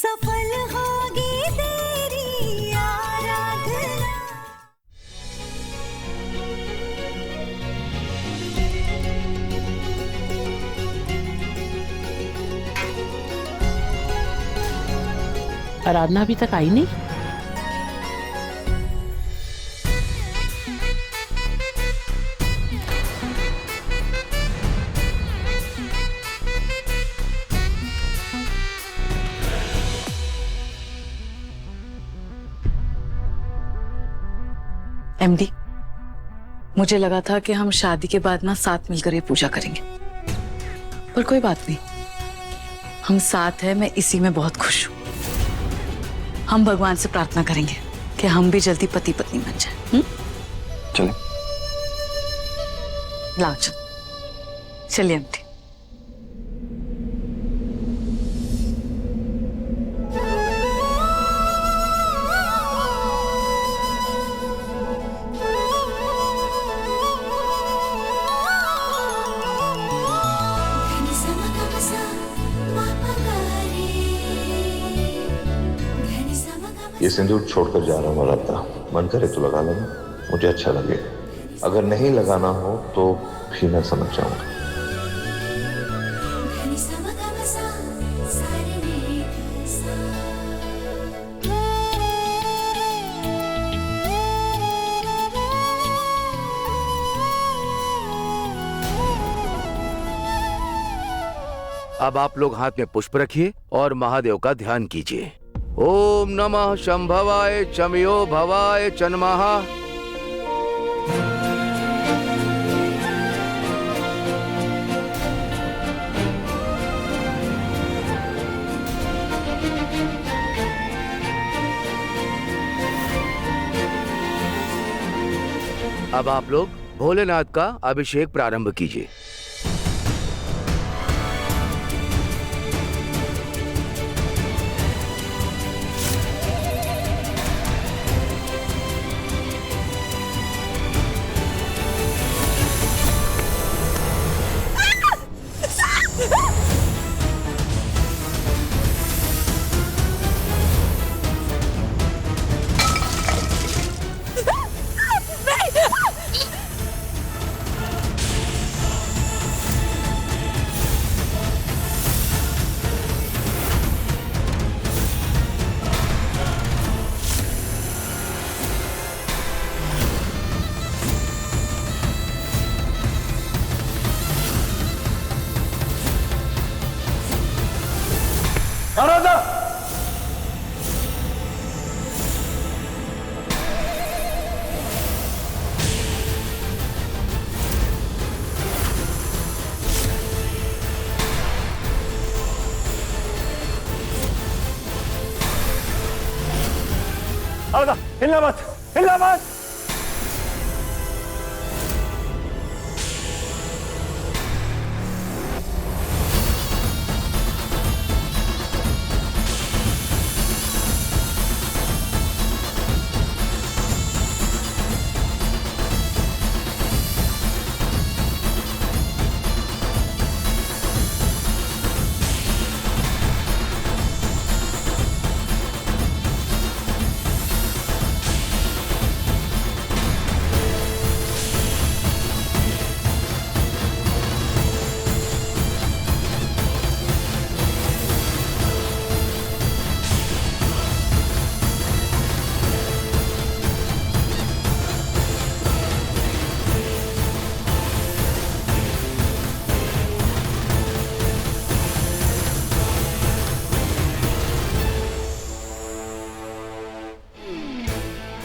सफल होगी तेरी आराधना। आराधना अभी तक आई नहीं। एमडी, मुझे लगा था कि हम शादी के बाद ना साथ मिलकर ये पूजा करेंगे, पर कोई बात नहीं, हम साथ हैं। मैं इसी में बहुत खुश हूँ। हम भगवान से प्रार्थना करेंगे कि हम भी जल्दी पति पत्नी बन जाए। चले लाओ चलिए एमडी। ये सिंदूर छोड़कर जा रहा हूँ आराधना, मन करे तो लगा लेना, मुझे अच्छा लगे। अगर नहीं लगाना हो तो भी मैं समझ जाऊंगा। अब आप लोग हाथ में पुष्प रखिए और महादेव का ध्यान कीजिए। ओम नमः शंभवाय चमयो भवाय चन्मः। अब आप लोग भोलेनाथ का अभिषेक प्रारंभ कीजिए। हिलना मत, हिलना मत।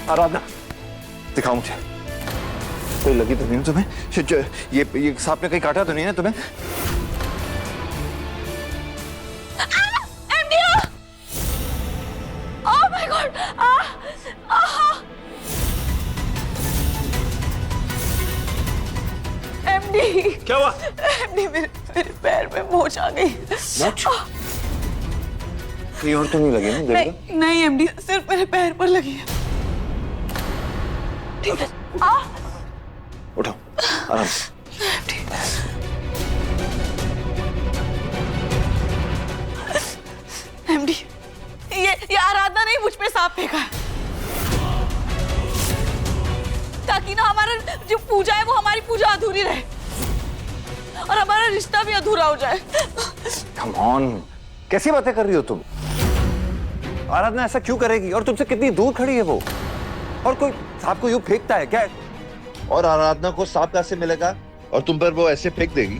आराधना, दिखाओ मुझे, कोई लगी तो नहीं है तुम्हें? ये सांप ने कहीं काटा तो नहीं है तुम्हें? Oh my God! एमडी, क्या हुआ? एमडी, मेरे पैर में मोच आ गई। मोच? कहीं और तो नहीं लगी ना? नहीं एमडी, सिर्फ मेरे पैर पर लगी है। ठीक है, उठाओ आराम से। एमडी, पे सांप फेंका है, ताकि ना हमारा जो पूजा है वो हमारी पूजा अधूरी रहे और हमारा रिश्ता भी अधूरा हो जाए। कम ऑन, कैसी बातें कर रही हो तुम? आराधना ऐसा क्यों करेगी? और तुमसे कितनी दूर खड़ी है वो? और कोई सांप को यूं फेंकता है क्या? और आराधना को सांप कैसे मिलेगा और तुम पर वो ऐसे फेंक देगी?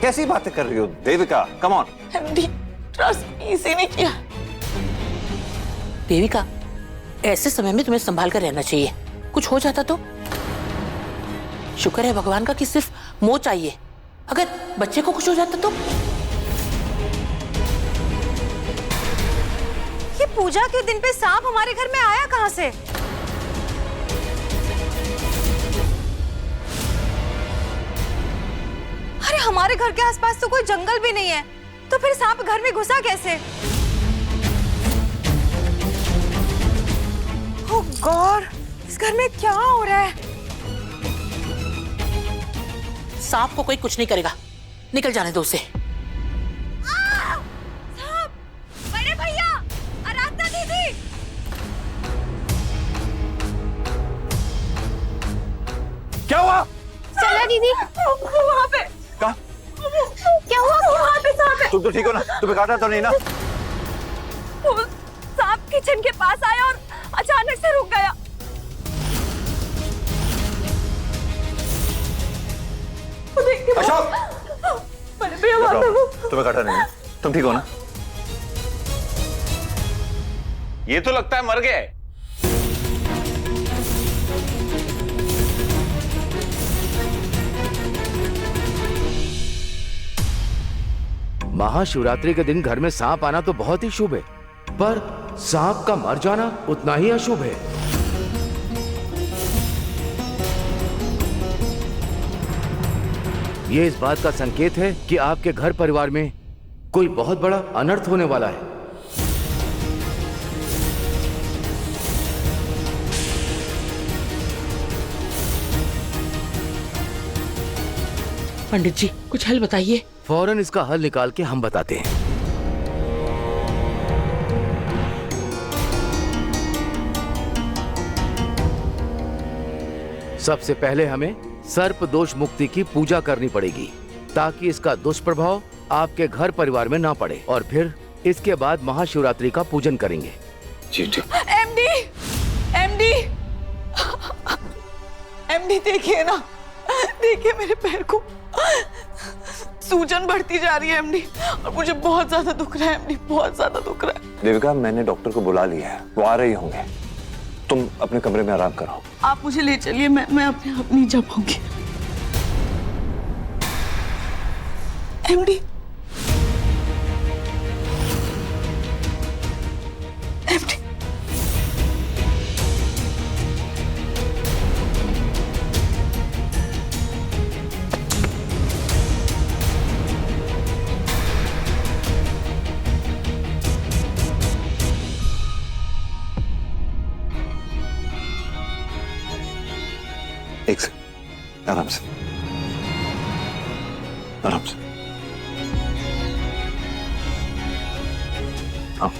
कैसी बातें कर रही हो Devika? Come on. MD, trust इसी ने किया। देविका, ऐसे समय में तुम्हें संभाल कर रहना चाहिए। कुछ हो जाता तो? शुक्र है भगवान का कि सिर्फ मोह चाहिए, अगर बच्चे को कुछ हो जाता तो? ये पूजा के दिन पे सांप हमारे घर में आया कहाँ से? अरे हमारे घर के आसपास तो कोई जंगल भी नहीं है, तो फिर सांप घर में घुसा कैसे? ओह गॉड, इस घर में क्या हो रहा है? सांप को कोई कुछ नहीं करेगा, निकल जाने दो उसे। सांप! बड़े भैया, आराधना दीदी! क्या हुआ? चला दीदी, वहाँ पे कहाँ? क्या हुआ? वहाँ पे सांप है। तुम तो ठीक हो ना? तुम्हें काटा तो नहीं ना? वो सांप किचन के पास आया और अचानक से रुक गया। अशोक! बड़े भैया वहाँ पे वो। तुम्हें काटा नहीं ना? तुम ठीक हो ना? ये तो लगता है मर गया है। महाशिवरात्रि के दिन घर में सांप आना तो बहुत ही शुभ है, पर सांप का मर जाना उतना ही अशुभ है। ये इस बात का संकेत है कि आपके घर परिवार में कोई बहुत बड़ा अनर्थ होने वाला है। पंडित जी, कुछ हल बताइए। फौरन इसका हल निकाल के हम बताते हैं। सबसे पहले हमें सर्प दोष मुक्ति की पूजा करनी पड़ेगी, ताकि इसका दुष्प्रभाव आपके घर परिवार में ना पड़े, और फिर इसके बाद महाशिवरात्रि का पूजन करेंगे। जी ठीक। एमडी, एमडी, एमडी देखिए ना, देखिए मेरे पैर को सूजन बढ़ती जा रही है एमडी, और मुझे बहुत ज्यादा दुख रहा है एमडी, बहुत ज्यादा दुख रहा है। देविका, मैंने डॉक्टर को बुला लिया है, वो आ रहे होंगे। तुम अपने कमरे में आराम करो। आप मुझे ले चलिए, मैं अपने आप नहीं जा पाऊंगी। एमडी, एमडी, एक सेकंड, आराम से, आराम से। हाँ।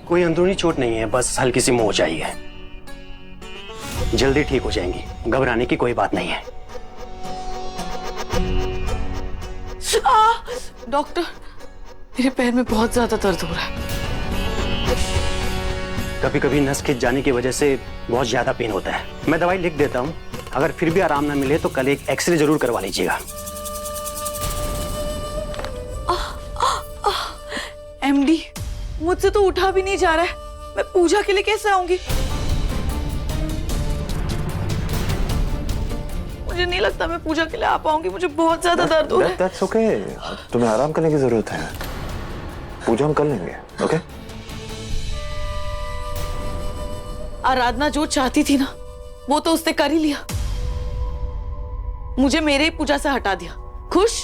कोई अंदरूनी चोट नहीं है, बस हल्की सी मोच आई है। जल्दी ठीक हो जाएंगी, घबराने की कोई बात नहीं है। डॉक्टर, मेरे पैर में बहुत ज्यादा दर्द हो रहा है। कभी कभी नस खिंच जाने की वजह से बहुत ज्यादा पेन होता है। मैं दवाई लिख देता हूँ, अगर फिर भी आराम ना मिले तो कल एक एक्सरे जरूर करवा लीजिएगा। एमडी, मुझसे तो उठा भी नहीं जा रहा है, मैं पूजा के लिए कैसे आऊंगी? मुझे नहीं लगता मैं पूजा के लिए आ पाऊंगी, मुझे बहुत ज्यादा दर्द हो रहा है। That's okay. तुम्हें आराम करने की जरूरत है, पूजा हम कर लेंगे। ओके? आराधना जो चाहती थी ना, वो तो उसने कर ही लिया। मुझे मेरे ही पूजा से हटा दिया। खुश?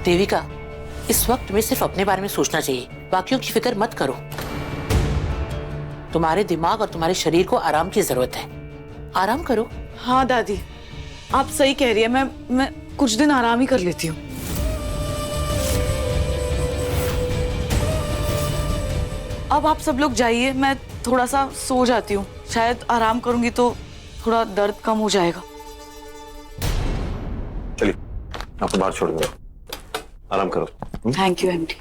देविका, इस वक्त तुम्हें सिर्फ अपने बारे में सोचना चाहिए, बाकियों की फिक्र मत करो। तुम्हारे दिमाग और तुम्हारे शरीर को आराम की जरूरत है, आराम करो। हाँ दादी, आप सही कह रही है, मैं कुछ दिन आराम ही कर लेती हूँ। अब आप सब लोग जाइए, मैं थोड़ा सा सो जाती हूँ। शायद आराम करूंगी तो थोड़ा दर्द कम हो जाएगा। चलिए आपको बाहर छोड़ दो, आराम करो। Thank you MD.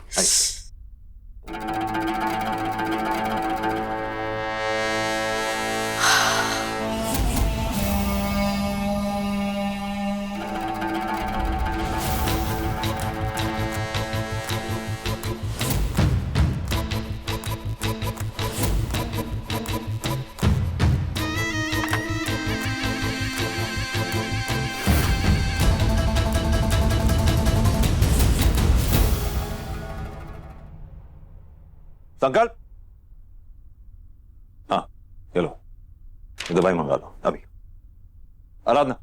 संकल्प, हाँ चलो दवाई मंगा लो अभी। आराधना,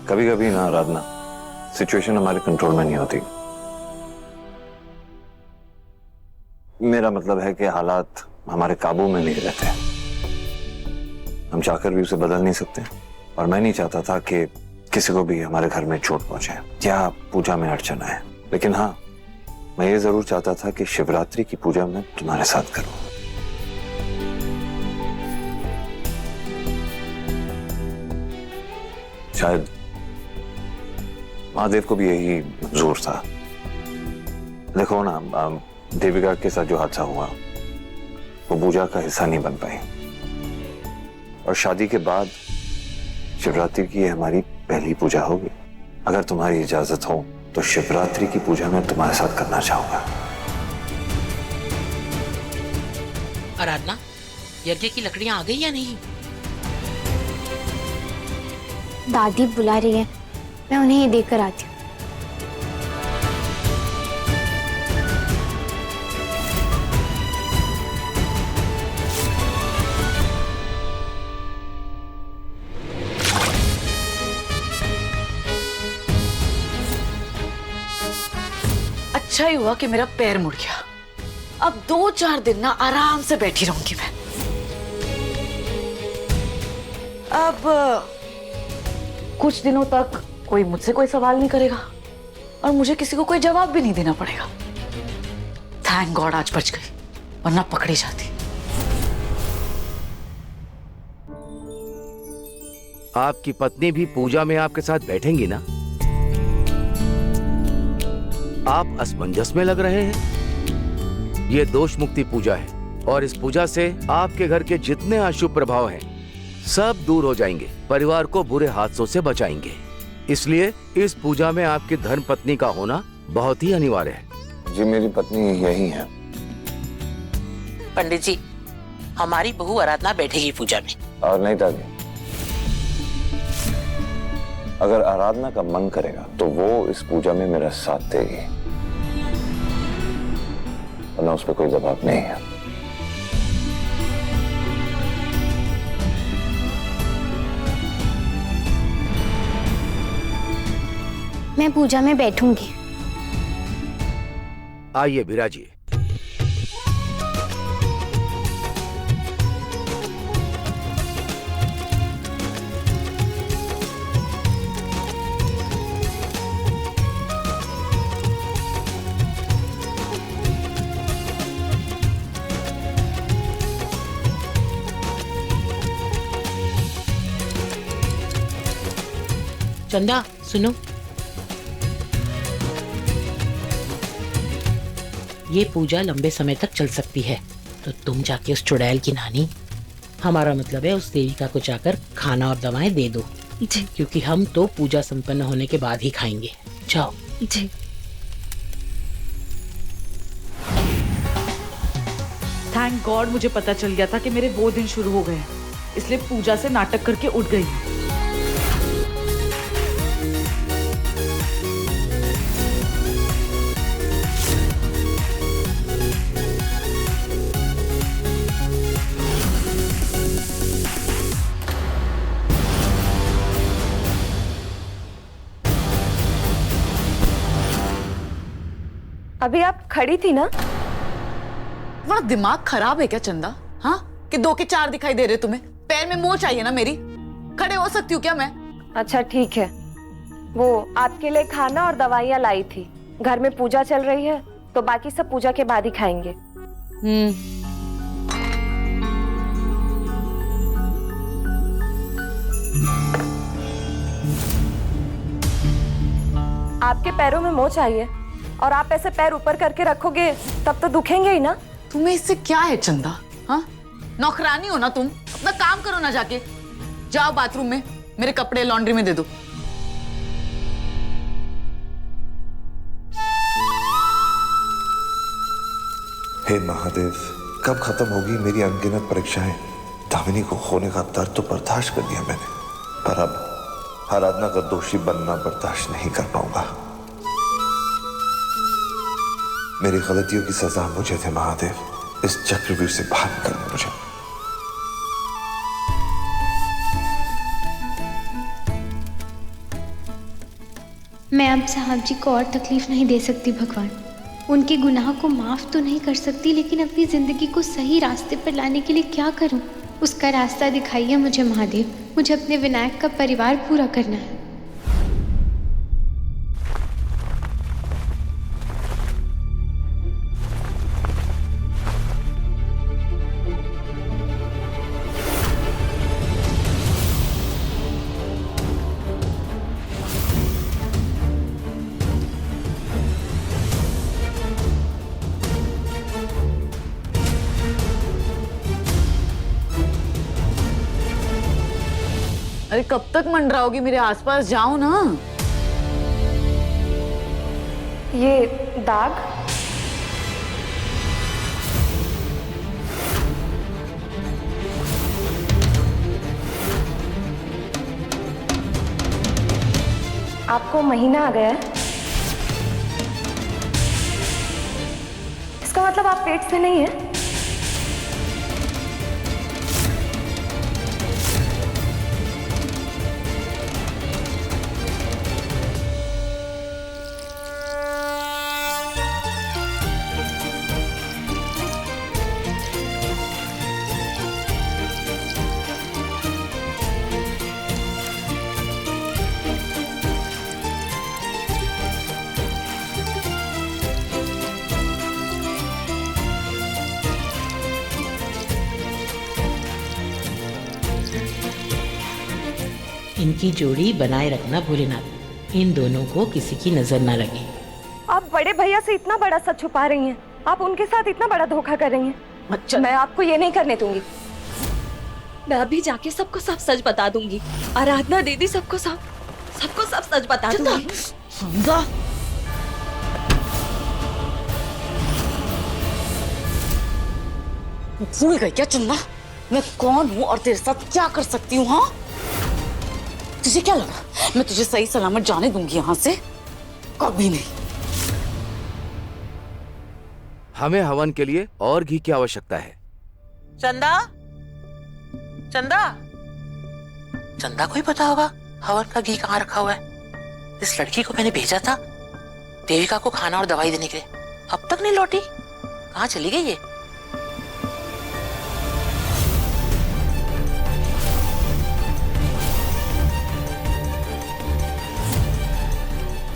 कभी कभी ना आराधना, सिचुएशन हमारे कंट्रोल में नहीं होती। मेरा मतलब है कि हालात हमारे काबू में नहीं रहते, हम चाहकर भी उसे बदल नहीं सकते। और मैं नहीं चाहता था कि किसी को भी हमारे घर में चोट पहुंचे या पूजा में अड़चन आए। लेकिन हाँ, मैं ये जरूर चाहता था कि शिवरात्रि की पूजा मैं तुम्हारे साथ करूं। शायद महादेव को भी यही मंजूर था। देखो ना, देविका के साथ जो हादसा हुआ वो पूजा का हिस्सा नहीं बन पाई, और शादी के बाद शिवरात्रि की हमारी पहली पूजा होगी। अगर तुम्हारी इजाजत हो तो शिवरात्रि की पूजा मैं तुम्हारे साथ करना चाहूंगा। आराधना, यज्ञ की लकड़ियां आ गई या नहीं? दादी बुला रही है, मैं उन्हें ही देकर आती हूँ। अच्छा ही हुआ कि मेरा पैर मुड़ गया। अब 2-4 दिन ना आराम से बैठी रहूंगी मैं। अब कुछ दिनों तक कोई मुझसे कोई सवाल नहीं करेगा और मुझे किसी को कोई जवाब भी नहीं देना पड़ेगा। थैंक गॉड आज बच गई, वरना पकड़ी जाती। आपकी पत्नी भी पूजा में आपके साथ बैठेंगी ना? आप असमंजस में लग रहे हैं। ये दोष मुक्ति पूजा है और इस पूजा से आपके घर के जितने अशुभ प्रभाव हैं सब दूर हो जाएंगे, परिवार को बुरे हादसों से बचाएंगे। इसलिए इस पूजा में आपकी धर्म पत्नी का होना बहुत ही अनिवार्य है। जी मेरी पत्नी यही है। पंडित जी, हमारी बहू आराधना बैठेगी पूजा में। और नहीं दादी, अगर आराधना का मन करेगा तो वो इस पूजा में मेरा साथ देगी, वरना उस पर कोई दबाव नहीं है। मैं पूजा में बैठूंगी। आइए विराजिए। चंदा सुनो, ये पूजा लंबे समय तक चल सकती है, तो तुम जाके उस चुड़ैल की नानी, हमारा मतलब है उस देविका को जाकर खाना और दवाएं दे दो जी, क्योंकि हम तो पूजा संपन्न होने के बाद ही खाएंगे। जाओ जी। थैंक गॉड मुझे पता चल गया था कि मेरे वो दिन शुरू हो गए, इसलिए पूजा से नाटक करके उठ गई। अभी आप खड़ी थी ना? तुम्हारा दिमाग खराब है क्या चंदा? हाँ, कि 2 के 4 दिखाई दे रहे तुम्हें? पैर में मोच चाहिए ना मेरी? खड़े हो सकती हूँ क्या मैं? अच्छा ठीक है, वो आपके लिए खाना और दवाइयाँ लाई थी। घर में पूजा चल रही है तो बाकी सब पूजा के बाद ही खाएंगे। आपके पैरों में मोच आई है और आप ऐसे पैर ऊपर करके रखोगे तब तो दुखेंगे ही ना। तुम्हें इससे क्या है चंदा? हाँ, नौकरानी हो ना तुम? अपना काम करो ना, जाके जाओ बाथरूम में, मेरे कपड़े लॉन्ड्री में दे दो। हे महादेव, कब खत्म होगी मेरी अनगिनत परीक्षाएं? दामिनी को खोने का दर्द तो बर्दाश्त कर दिया मैंने, पर अब आराधना का दोषी बनना बर्दाश्त नहीं कर पाऊंगा। मेरी गलतियों की सजा मुझे दे महादेव, इस चक्रव्यूह से बाहर निकलना मुझे। मैं अब साहब जी को और तकलीफ नहीं दे सकती भगवान। उनके गुनाह को माफ़ तो नहीं कर सकती, लेकिन अपनी ज़िंदगी को सही रास्ते पर लाने के लिए क्या करूं? उसका रास्ता दिखाइए मुझे महादेव। मुझे अपने विनायक का परिवार पूरा करना है। अरे कब तक मंडराओगी मेरे आसपास? जाओ ना। ये दाग? आपको महीना आ गया है? इसका मतलब आप पेट से नहीं है? इनकी जोड़ी बनाए रखना भोलेनाथ, इन दोनों को किसी की नजर ना लगे। आप बड़े भैया से इतना बड़ा सच छुपा रही हैं, आप उनके साथ इतना बड़ा धोखा कर रही हैं। अच्छा, मैं आपको ये नहीं करने दूंगी। मैं अभी जाके सबको सब सच बता दूंगी। आराधना दीदी सबको सब सच बता दूंगी। चंदा, भूल गई क्या चंदा? मैं कौन हूँ और तेरे साथ क्या कर सकती हूँ? हाँ, तुझे क्या लगा मैं तुझे सही सलामत जाने दूंगी यहाँ से? कभी नहीं। हमें हवन के लिए और घी की आवश्यकता है। चंदा, चंदा, चंदा को ही पता होगा हवन का घी कहाँ रखा हुआ है। इस लड़की को मैंने भेजा था देविका को खाना और दवाई देने के लिए, अब तक नहीं लौटी। कहाँ चली गई ये?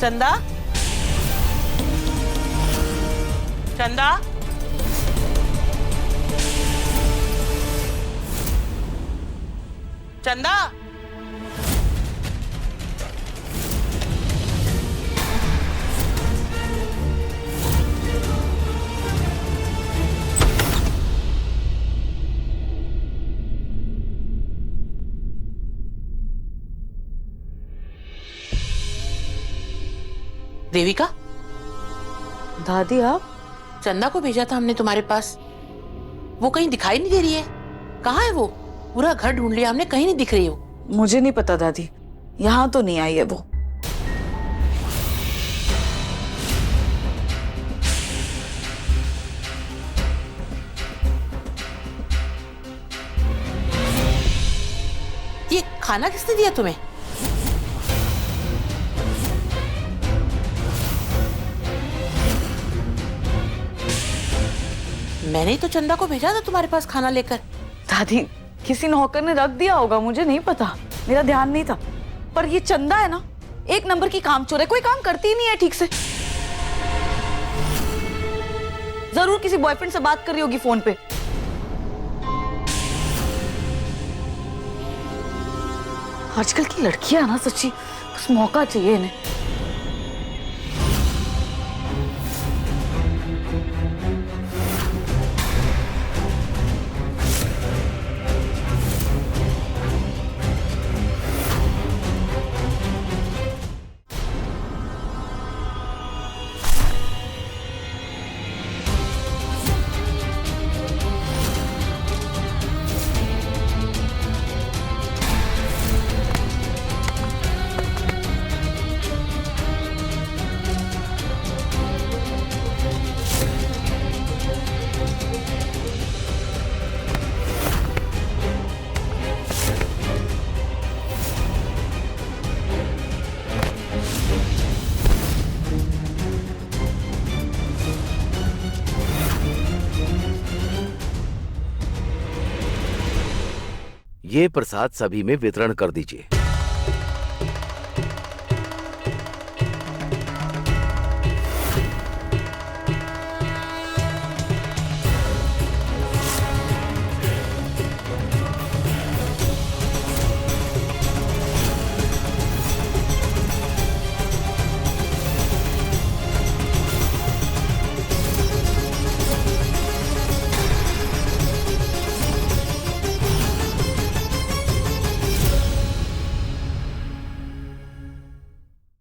चंदा, चंदा, चंदा, देविका, दादी आप? चंदा को भेजा था हमने तुम्हारे पास, वो कहीं दिखाई नहीं दे रही है। कहाँ है वो? पूरा घर ढूंढ लिया हमने, कहीं नहीं दिख रही हो। मुझे नहीं पता दादी, यहाँ तो नहीं आई है वो। ये खाना किसने दिया तुम्हें? मैंने ही तो चंदा को भेजा था तुम्हारे पास खाना लेकर। दादी, किसी नौकर ने रख दिया होगा, मुझे नहीं पता, मेरा ध्यान नहीं था। पर ये चंदा है ना, एक नंबर की कामचोर है, कोई काम करती ही नहीं है ठीक से। जरूर किसी बॉयफ्रेंड से बात कर रही होगी फोन पे। आजकल की लड़कियां ना सच्ची बस मौका चाहिए इन्हें। ये प्रसाद सभी में वितरण कर दीजिए।